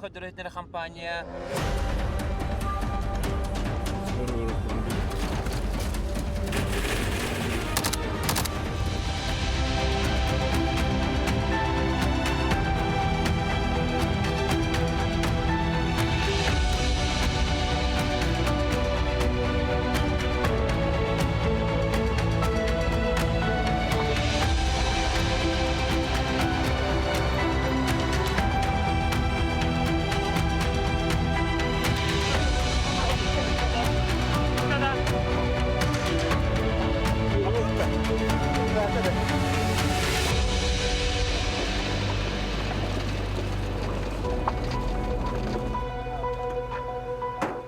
хөдөрөйтер компания.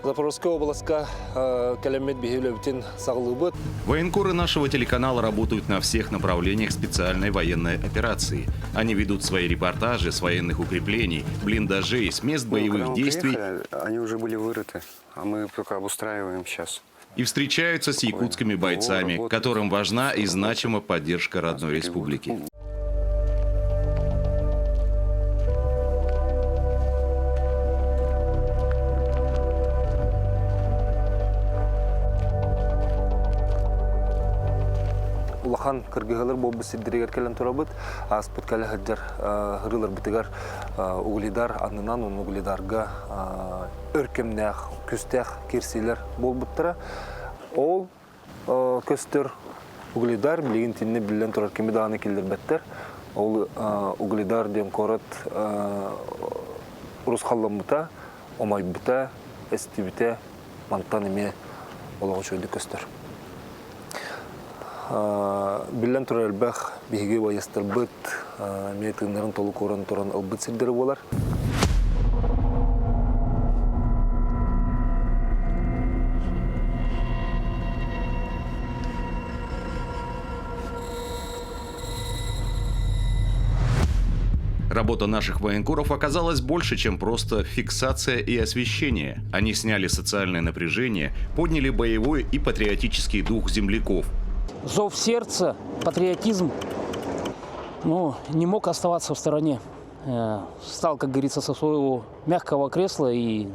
Запорожская областка калемет бихевлевтин саглыбыт. Военкоры нашего телеканала работают на всех направлениях специальной военной операции. Они ведут свои репортажи с военных укреплений, блиндажей, с мест боевых действий. Они уже были вырыты, а мы только обустраиваем сейчас. И встречаются с якутскими бойцами, которым важна и значима поддержка родной республики. Улахан кыргыгалар болбы сиддирегер келен турабыт. Аспыт кале хаджар хырылар битигар углидар анынан он углидарга өркемнях, күстях кирсилер болбыттыра. Ол көстөр углидар билеген тинне билен турар кеме даганы келдер беттер. Ол углидар дем корот урус халламыта, омайбыта, эстибите, мантан эме олагы чөйді көстөр. Билен турар элбэх биһиги ваястырбыт, метыңнарын толук орын туран албыт сирдери болар. Работа наших военкоров оказалась больше, чем просто фиксация и освещение. Они сняли социальное напряжение, подняли боевой и патриотический дух земляков. Зов сердца, патриотизм, не мог оставаться в стороне. Стал, как говорится, со своего мягкого кресла и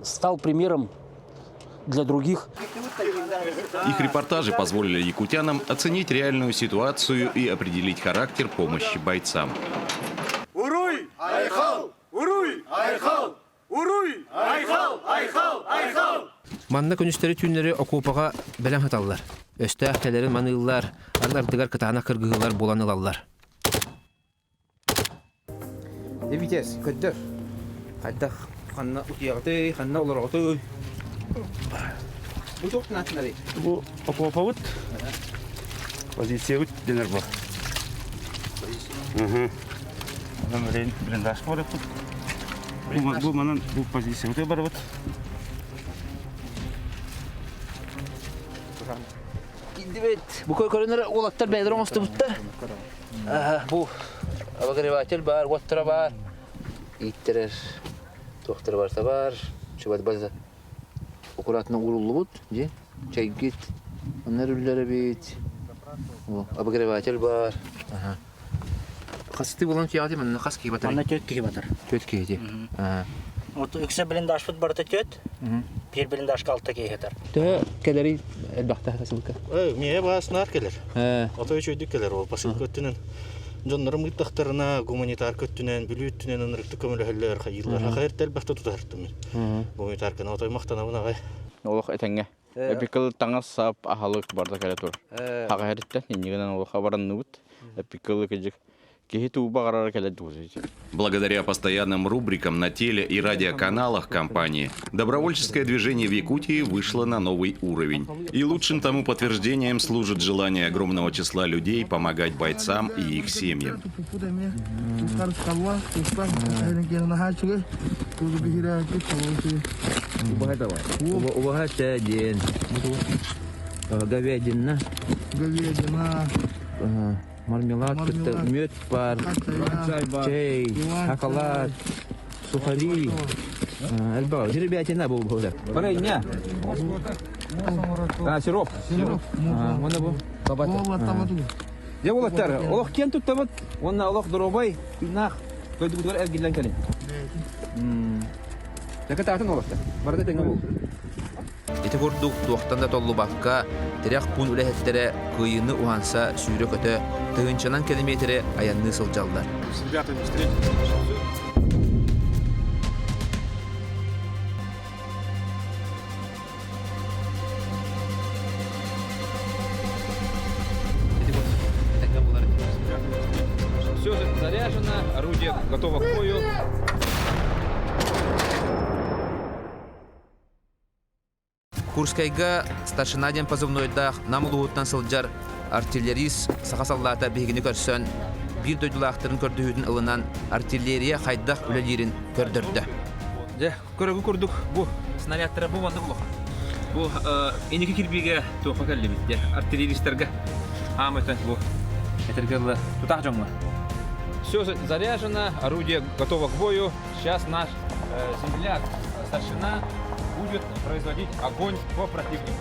стал примером для других. Их репортажи позволили якутянам оценить реальную ситуацию и определить характер помощи бойцам. Уруй! Айхал! Уруй! Айхал! Уруй! Айхал! Айхал! Айхал! Манна күнүстери түннери окупага белем хаталлар. Өстө ахтелерин маныллар, ардардыгар кытаана кыргыгылар буланылаллар. Дебитес, көттөр. Хайдах ханна утягыты, ханна олорготы. Бу токтун атнары. Бу окупабыт. Позиция үт денер бар. Номерин блиндаж бар бут. Бу манан бу позиция үт бар бут. Дебет, бу көйкөрөнөр олаттар бәйдерон остубутта. Бу абагреватель бар, оттара бар. Иттерер, доктор барса бар, чөбат база. Аккуратно уруллубут, же, чайгит, оннар үлләре бит. Обогреватель бар. Касты булан кияды мен кас кий батар. Аны төт кий батар. Төт кийди. Вот үксе блиндаж фут барта төт. Бир блиндаж калта кейхетер. Тэ келери элбахта хасылка. Мие баснар келер. Ото чөйдүк келер ол посылка өттүнөн. Жоннорум ыттактарына гуманитар көттүнөн, бүлүттүнөн ынырыкты көмөлөһөллөр хайыллар. Хакыртел бахта тутартым мен. Гуманитар отой мактанабына гай. Олох этеңге. Эпикл таңа сап ахалык барда келе тур. Хакыртел нигенен олох баранныбыт. Эпикл кежик. Благодаря постоянным рубрикам на теле- и радиоканалах компании, добровольческое движение в Якутии вышло на новый уровень. И лучшим тому подтверждением служит желание огромного числа людей помогать бойцам и их семьям. Говядина. Мармелад, мед бар, чай, шоколад, сухари. Альба, жеребятина был бы. Парейня. Сироп. Вон его. Бабата. Я волотар. Олох кен тут там. Вон на олох дробай. Нах. Koyduk duvar ev gillen kalin. Laka taatın olakta. Barada tenge bu. Ити курдук туохтан да толлу бакка терек пун үлэхеттере кыйыны уанса сүйрө көтө тыгынчанан километре аянны сылжаллар. С ребятами встретились. Все заряжено, орудие готово к бою. Курскайга старшинаден позывнойдах намылууттан сылжар артиллерист сахасаллата бегини көрсөн бир дөйдулақтырын көрдүһүдүн ылынан артиллерия хайдах үлелерин көрдөрдү. Же, көрөгү көрдүк. Бу снарядтары бу ванды булох. Бу энеки кирбиге тоха келли бит. Артиллеристерге амытын бу. Этергелла тутак жоңла. Все заряжено, орудие готово к бою. Сейчас наш земляк, старшина, будет производить огонь по противнику.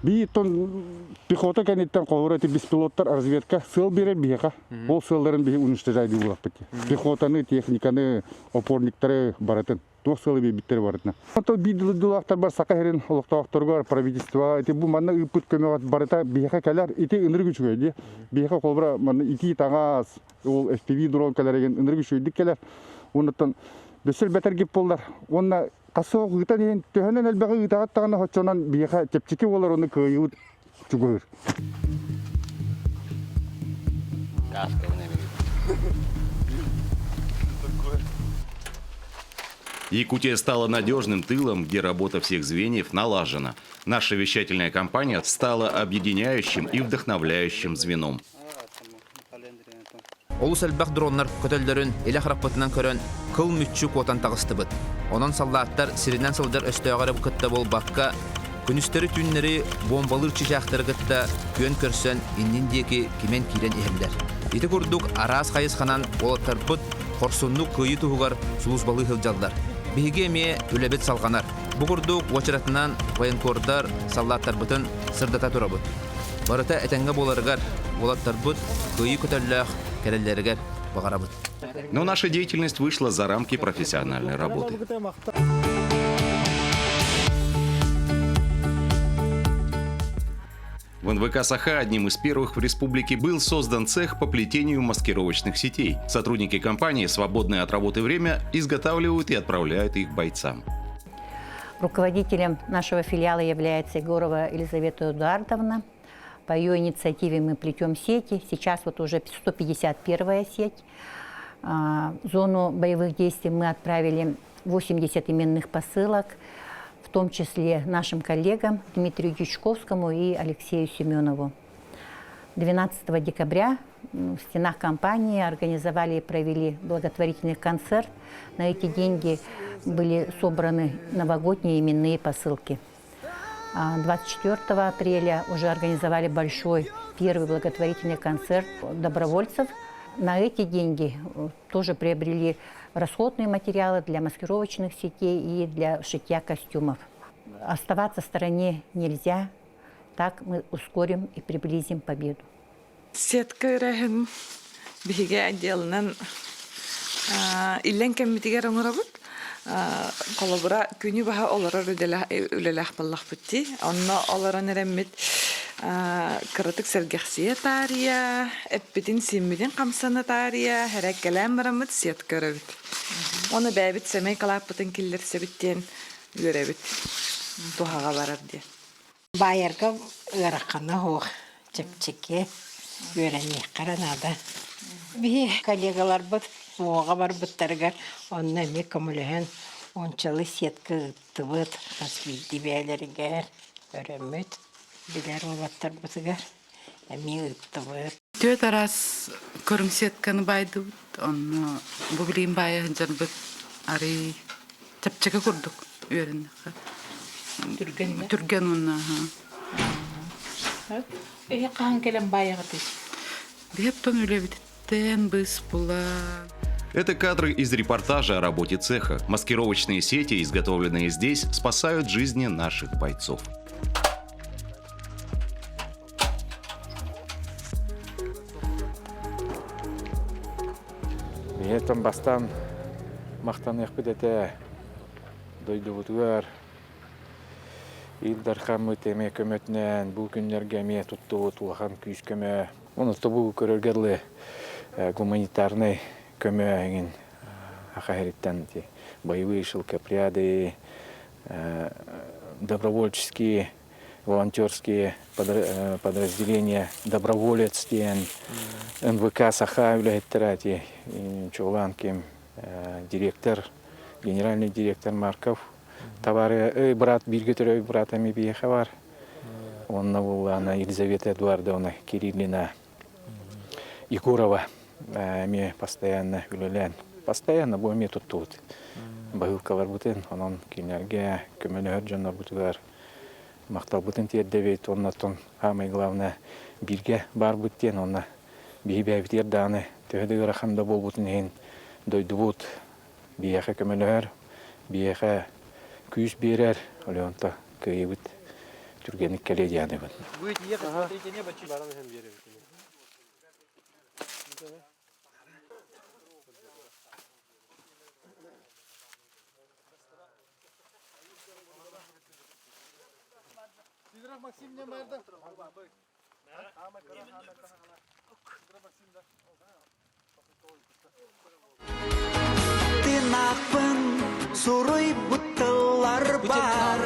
Биттон пехота кенеттен колурати беспилоттар разведка сыл бере бияка. Ол сылдарын бии уничтожайды булак бити. Пехотаны, техниканы, опорниктары баратын. Тох сылы биттер барытна. Ото бидулактар бар сакахерин олоктоокторгор правительство эти бу манна ыпыт көмөгат барыта бияка келер ити ыныргүчүгөйди. Бияка колбра манна ити тагас ол FPV дрон келерген ыныргүчүйдик келер. Онуттан бесел бетер кеп болдар. Онна касоо гыта деген төһөнөн элбеги гытагат тагына хочонан бияка тепчики болар оны кыйыт чугөр. Якутия стала надежным тылом, где работа всех звеньев налажена. Наша вещательная кампания стала объединяющим и вдохновляющим звеном. Олус элбах дроннар көтөлдөрүн эле хараппатынан көрөн кыл мүччү котан тагыстыбыт. Онон саллааттар сиринен сылдар өстөөгөрө кытта бол бакка күнүстөрү түннери бомбалыр чичактары кытта көн көрсөн иннин деки кимен кирен эхемдер. Ити курдук арас хайысханан олоттарпыт корсунну кыйы тугугар сулузбалы хылжалдар. Биге ме үлебет салганар. Бу курдук очаратынан военкордар саллааттарбытын сырдата турабыт. Барыта этенге боларыгар олоттарбыт кыйы көтөллөөх кереллеригер багарабыт. Но наша деятельность вышла за рамки профессиональной работы. В НВК «Саха» одним из первых в республике был создан цех по плетению маскировочных сетей. Сотрудники компании в свободное от работы время изготавливают и отправляют их бойцам. Руководителем нашего филиала является Егорова Елизавета Эдуардовна. По ее инициативе мы плетем сети. Сейчас вот уже 151-я сеть. В зону боевых действий мы отправили 80 именных посылок, в том числе нашим коллегам Дмитрию Дичковскому и Алексею Семенову. 12 декабря в стенах компании организовали и провели благотворительный концерт. На эти деньги были собраны новогодние именные посылки. 24 апреля уже организовали большой первый благотворительный концерт добровольцев. На эти деньги тоже приобрели расходные материалы для маскировочных сетей и для шитья костюмов. Оставаться в стороне нельзя. Так мы ускорим и приблизим победу. Сетка рахим биге отделнан илен кемитигер оңорабыт. Колобура күнү баха олара үлелах баллах бутти. Онно олара неремит кырытык сергехсия тария, эппитин симмидин камсана тария, хереккелен барамыт сетка рабыт. Оны бәбит семей калаппытын киллер себиттен көребит. Тухага барар ди. Байырга ыраккана хоқ чепчеке көрәне каранада. Би коллегалар бит суга бар биттергә онны ме көмөлһен ончалы сетка тыбыт хасбилди бәләргә өрөмөт билер олаттар битгә эми тыбыт. Төт арас көрүң сетканы байды онны бу билим бая жарбыт ари чепчеке курдук өрүн. Түрген онна. Каан келен байыгы тис. Бептон үлебиттен быс була. Это кадры из репортажа о работе цеха. Маскировочные сети, изготовленные здесь, спасают жизни наших бойцов. Етім бастан мақтанық бідеті дойды бұтығар. Илдар қамы теме көмөтінен бұл күнлерге ме тұтты ұтылған күйіс көмі. Оны тұбу көрергерлі гуманитарный көмі еңін ақайреттен боевые шелкопряды, добровольческие, волонтерские подразделения, доброволец, НВК Саха является Чуланким, директор, генеральный директор Марков, товары брат Биргетеров, братами Биехавар, он на Елизавета Эдуардовна Кириллина Егорова, мне постоянно юлилен, постоянно будем тут. Багылкалар бутын, онон кинерге көмөлөр жана бутугар мактал бутын тиеддебейт, оннотон самый главное бирге бар буттен, онна бийбебитер даны төһөдөгөр хамда бол бутын ен дойду бут бияха көмөлөр, бияха күйүс берер, олонто кыйбыт түргенlik келе дияны бут. Будете ехать, смотрите небо, чуть бараны hem берем. Максим не мэрда. Тинапын сурый бутылар бар.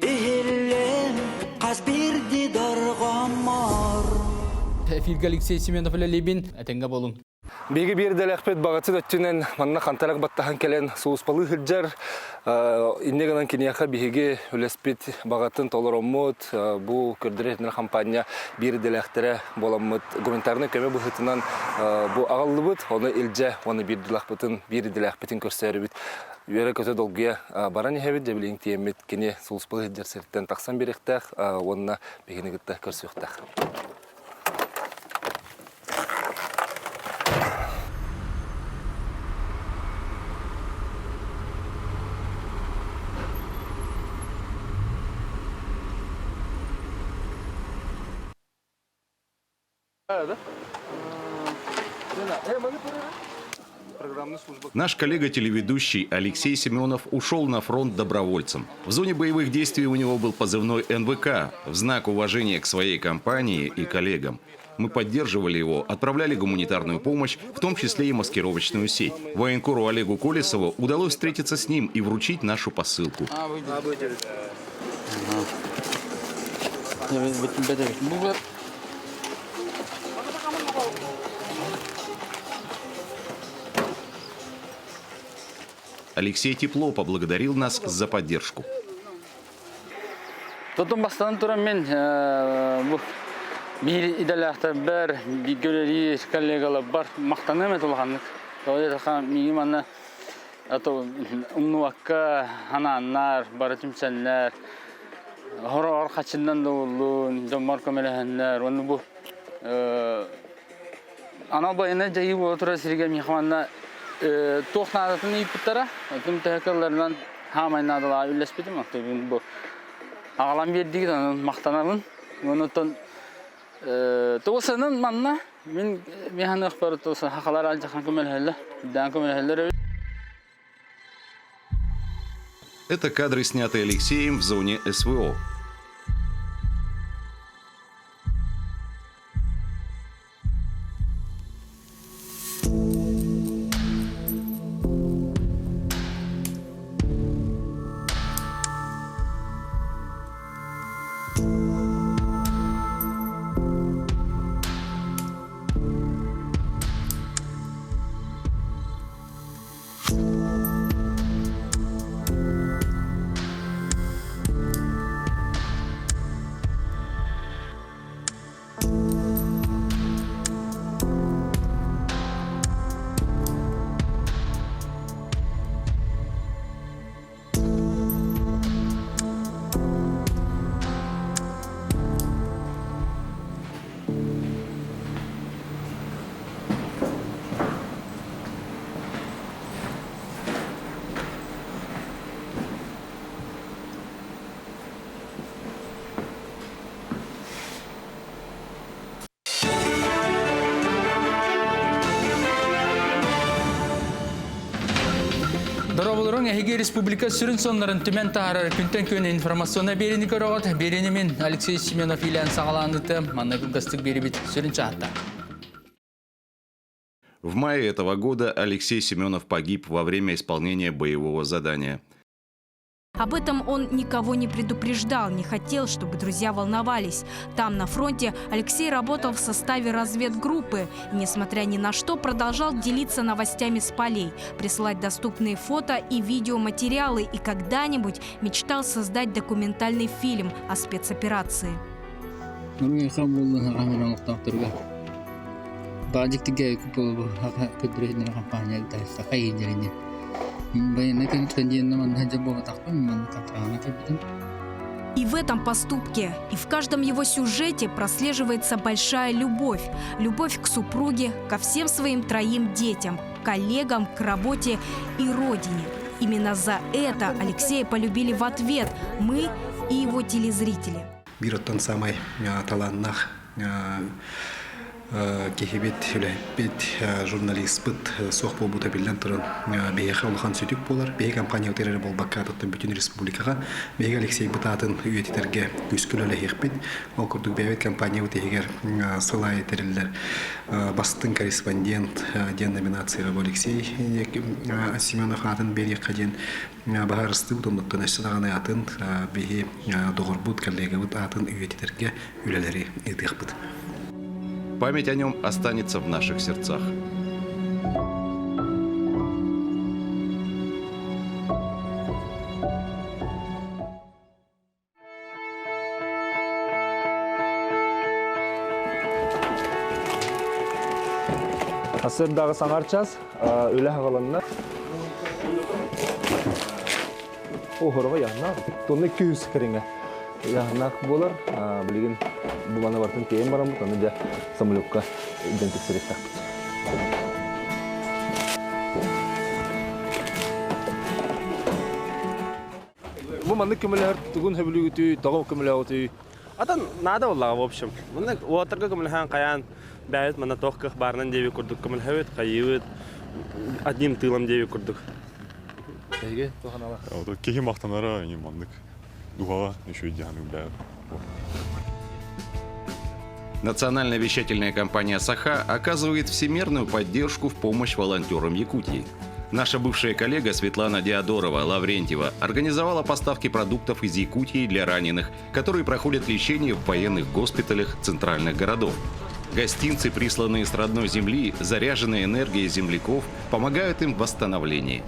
Ихиллен казбирди доргомор. Эфирге Алексей Семенов Лебин, әтенге болун. Беги бир делехпет багатсы өттүнен манна кантарак баттахан келен сууспалы хылжар иннегенен кинияха биһиги үлеспит багатын толороммут бу көрдүрөтүнөр компания бир делехтере боламмыт гуманитарный көмө быхытынан бу агаллыбыт оны илже оны бир делехпетин көрсөрүбүт Юрек көтө долгуя баран хебит жебилин тиемит кини сууспалы хылжар сертен таксан беректах онна бегинигитте көрсөктах. Наш коллега-телеведущий Алексей Семенов ушел на фронт добровольцем. В зоне боевых действий у него был позывной НВК в знак уважения к своей компании и коллегам. Мы поддерживали его, отправляли гуманитарную помощь, в том числе и маскировочную сеть. Военкору Олегу Колесову удалось встретиться с ним и вручить нашу посылку. Алексей тепло поблагодарил нас за поддержку. Тотун бастан турам мен бир идалахта бер бигөлери коллегалар бар мактаным этулганнык. Тойлар хам мигиманна ато умнуакка хананнар баратымчаннар хорор качындан долун жомар көмөлөхөннөр оны бу ана байына жайып отура сирге михманна тоқнадатын иппіттара, өтім тәкірлерінен хамайнадыла үлеспедім. Бұл ағалам бердегі мақтанабын. Онытын тоғысының манна, мен механы ұқпары тоғысын хақалар алжаққан көмелхелі, дан көмелхелері. Это кадры, снятые Алексеем в зоне СВО. Орон Эге Республика сүрін сонларын түмен тағарар күнтен көне информациона берені көріғат. Берені мен Алексей Семенов илән сағаланыты манна күнгастық беребет сүрін чағатта. В мае этого года Алексей Семенов погиб во время исполнения боевого задания. Об этом он никого не предупреждал, не хотел, чтобы друзья волновались. Там, на фронте, Алексей работал в составе разведгруппы и, несмотря ни на что, продолжал делиться новостями с полей, присылать доступные фото и видеоматериалы и когда-нибудь мечтал создать документальный фильм о спецоперации. И в этом поступке, и в каждом его сюжете прослеживается большая любовь. Любовь к супруге, ко всем своим 3 детям, коллегам, к работе и родине. Именно за это Алексея полюбили в ответ мы и его телезрители. Бироттан самай таланнах кехебет бит журналист бит сохбо бута билен туран беха улхан сүтүк болар бега компания өтерер болбакка тоттон бүтүн республикага бега Алексей бутатын үйөттерге күскүлөлө хекбит ол курдук бебет компания өтегер сылай терилер бастын корреспондент ден номинацияга Алексей Семенов атын бери каден баһарысты утондоттон эсдаганы атын беги догорбут коллега бут атын үйөттерге үлелери идихбит. Память о нем останется в наших сердцах. Асырдағы саңарчас, өлі ағаланына. Оғырға яғына, тоны 200 кіріңі. Яғынақ болар, білеген бұланы бартын кейін барамыз, оны да самолетқа идентифицировать тақпыз. Бұл маңды көмілер түгін хөбілі өті, тоғым көмілі өті. Атан нада олаға, в общем. Мұнда уатырға көміліған қаян бәйет, мұнда тоққық барынан деве күрдік көміл хөбет, қайывет, одним тылым деве күрдік. Әйге, тоған ала. Кеге мақтанара, не маңдық. Дугала, еще и Диана Губляева. Национальная вещательная компания «Саха» оказывает всемирную поддержку в помощь волонтерам Якутии. Наша бывшая коллега Светлана Диадорова Лаврентьева организовала поставки продуктов из Якутии для раненых, которые проходят лечение в военных госпиталях центральных городов. Гостинцы, присланные с родной земли, заряженные энергией земляков, помогают им в восстановлении.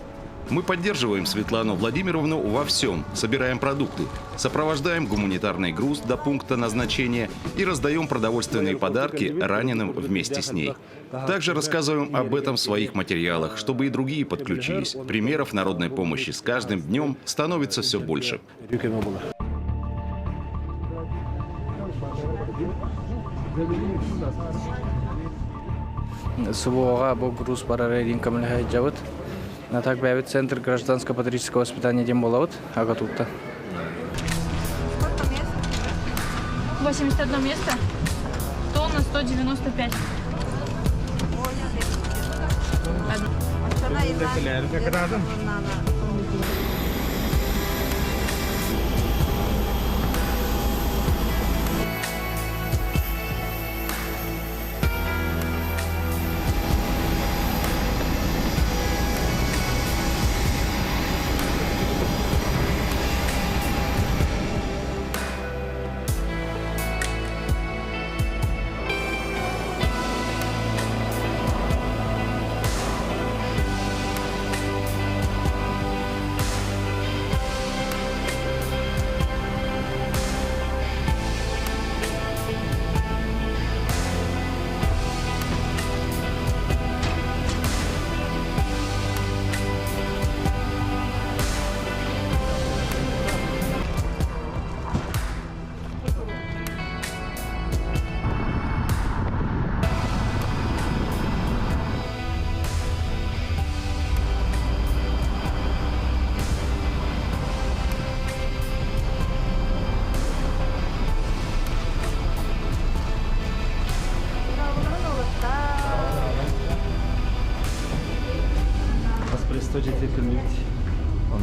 Мы поддерживаем Светлану Владимировну во всем, собираем продукты, сопровождаем гуманитарный груз до пункта назначения и раздаем продовольственные подарки раненым вместе с ней. Также рассказываем об этом в своих материалах, чтобы и другие подключились. Примеров народной помощи с каждым днем становится все больше. На так бәвит Центр гражданско-патриотического воспитания дем болауд, ага тут-то. Сколько мест? 81 место. Тонна 195.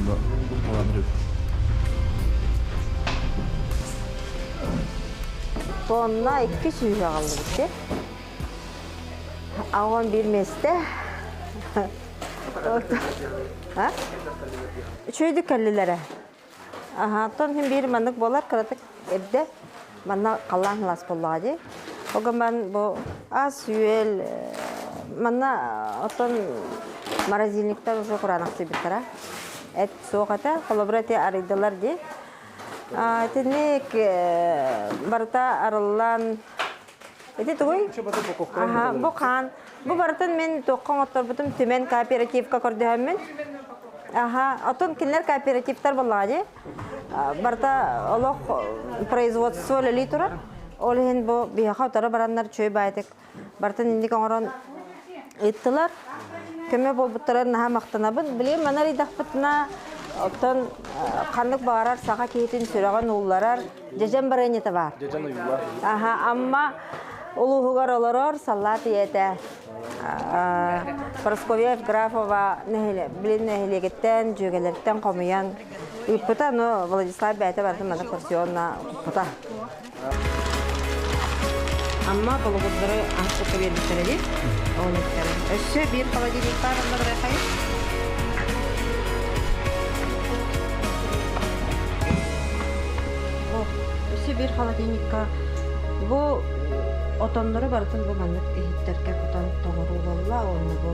онда оламрып. Тонна 2 сүйе қалды бітте. Ауан берместі. Үшөйді кәлілері. Тон хем бері мандық болар, қыратық әбді. Манна қалан лас болады. Оға мен бұл аз сүйел, манна отон морозильниктер уже құранақ себеттара. Әт соғата, қолабыраты арыдылар де. Тенек барта арылан эти той буқан бу бартын мен тоққан оттор бутум төмен кооперативка көрдөмүн отон кинер кооперативтер болады барта олох производство литра олен бу бияха тара барандар чөй байтык бартын инди коңорон ыттылар көмө болбуттарар наха мактанабын билем манар идахпытына Оттон қандық бағарар саға кейтін сүраған ұлларар жежен барайнеті бар. Амма ұлығығар оларар саллат ете. Просковьев Графова білін нәхелегеттен, жөгелерттен қомиян. Үппіта, Владислав бәйті барды мана порсионна үппіта. Амма бұлығыздыры аңшықы бердіктері деп. Өсі бір холодильник бар, онда бірай қайыр. Bir холодильникка bu otonları barıtın bu manlık ehitlerke oton toğuru bolla onu bu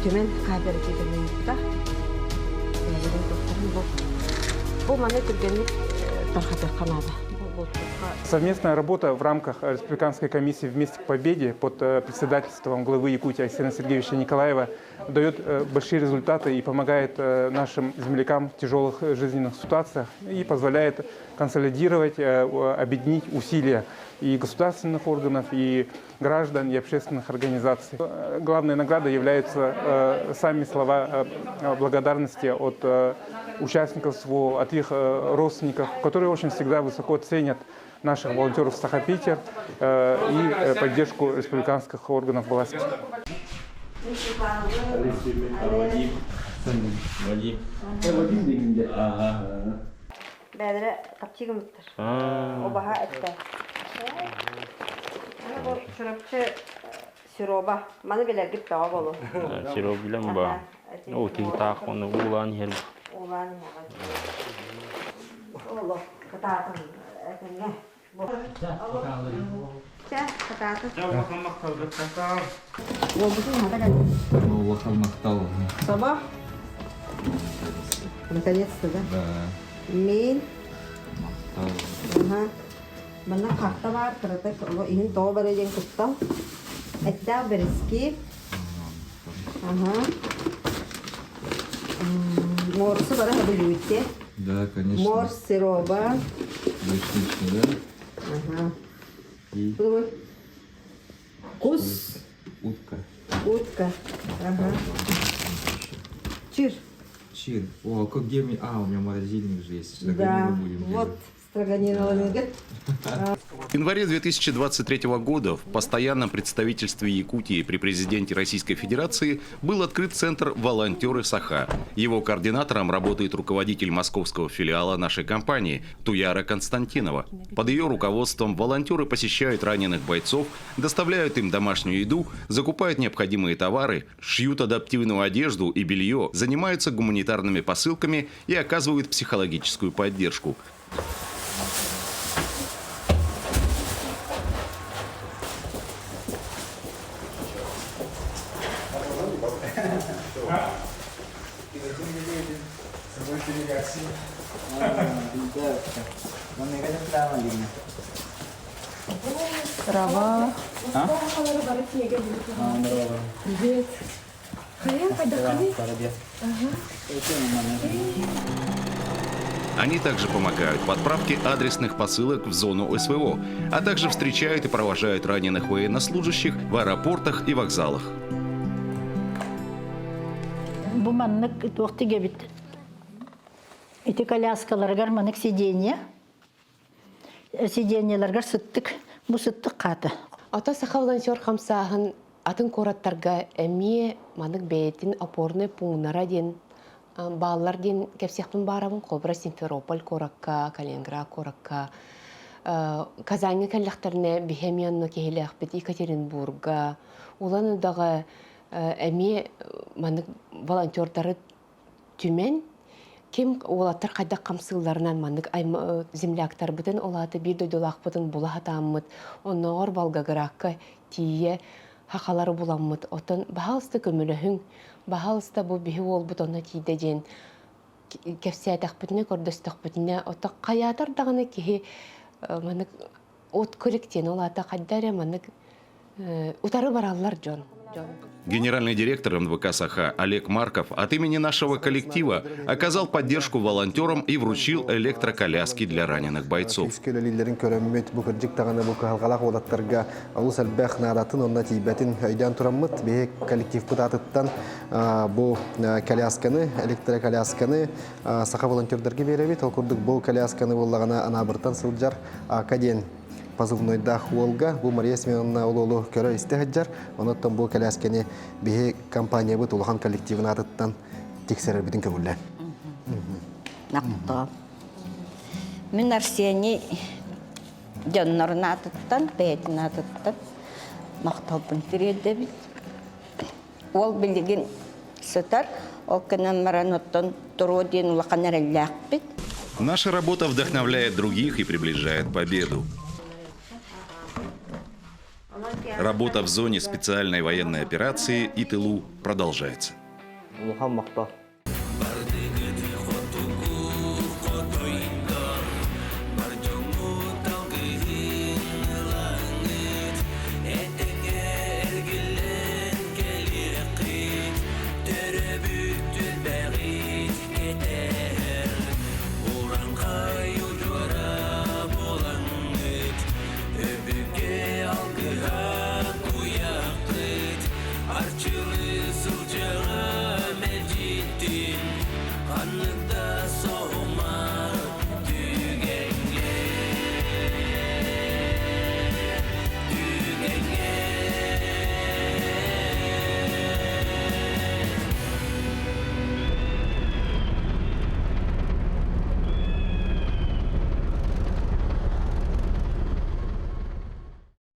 tümen kooperatifinin yurtta bu manlık türgenlik tarhata kanada. Совместная работа в рамках Республиканской комиссии «Вместе к победе» под председательством главы Якутии Алексея Сергеевича Николаева дает большие результаты и помогает нашим землякам в тяжелых жизненных ситуациях и позволяет консолидировать, объединить усилия и государственных органов, и граждан, и общественных организаций. Главной наградой являются сами слова благодарности от участников СВО, от их родственников, которые очень всегда высоко ценят наших волонтеров Саха-Питер и поддержку республиканских органов власти. Бәдірі қапчиғы мұттыр. Обаға әтті. Бұл шұрапчы сироба. Маны білергіп бәға болу. Сироп білем ба. О, тегі тақ оны ұлан ер бұл. Ұлан ер. Олы, қытатын әтінге. Ча, қытатын. Ча, уақыл мақталды, қақтал. Ол бұсын ғадалады. Уақыл мақтал. Соба? Наконец-то, да? Да. Мен. Мана қарта бар, қырытық, үйін тоғы бәрі ден күттал. Әттәу бір іске. Морсы бары ғабыл өйтте. Да, конечно. Морс, сироба. Вишничный, да? И? Кус. Утка. Утка. Чир. Чир. О, как где мне... у меня морозильник же есть. Да, вот строганина. В январе 2023 года в постоянном представительстве Якутии при президенте Российской Федерации был открыт центр «Волонтеры Саха». Его координатором работает руководитель московского филиала нашей компании Туяра Константинова. Под ее руководством волонтеры посещают раненых бойцов, доставляют им домашнюю еду, закупают необходимые товары, шьют адаптивную одежду и белье, занимаются гуманитарными посылками и оказывают психологическую поддержку. Трава. Привет. Они также помогают в отправке адресных посылок в зону СВО, а также встречают и провожают раненых военнослужащих в аэропортах и вокзалах. Эти коляскаларгар манык сиденьеларгар сыттык, бу сыттык каты. Ата саха волонтер хамсаһын атын кораттарга эми манык бейтин опорный пунктара ден Баллар ден кепсехпен барабын, Кобра, Симферополь, Коракка, Калининград, Коракка. Казанья кәлләхтәрне Бихемиянны кехеләх бит Екатеринбурга. Уланы дагы әме маны волонтерлары түмен. Кем олаттар кайда камсылларынан мандык земляктар бутын олаты бир дөйдөлак бутын булахатаммыт. Оннор Волгоградка тие хакалары буламмыт. Отон баһалысты көмөлөһүң. Баһалыста бу бихи ол бутонна тиде ден. Кепсәтәк бутны көрдөстөк бутны. Ота каятар дагыны кихи мандык от коллектен олата кайдары мандык утары бараллар жон. Генеральный директор МВК «Саха» Олег Марков от имени нашего коллектива оказал поддержку волонтерам и вручил электроколяски для раненых бойцов. Позывнойда Волга, бу Мария Семеновна Ололу көрө истехаджар, оноттон бу коляскени бихи компания бут улахан коллективин атыттан тексерер битин көгүллер. Накто. Мен Арсений жоннорун атыттан, бетин атыттан макталбын тирелде бит. Ол билген сытар, ол кенен мараноттон туру ден улахан эреллак бит. Наша работа вдохновляет других и приближает победу. Работа в зоне специальной военной операции и тылу продолжается.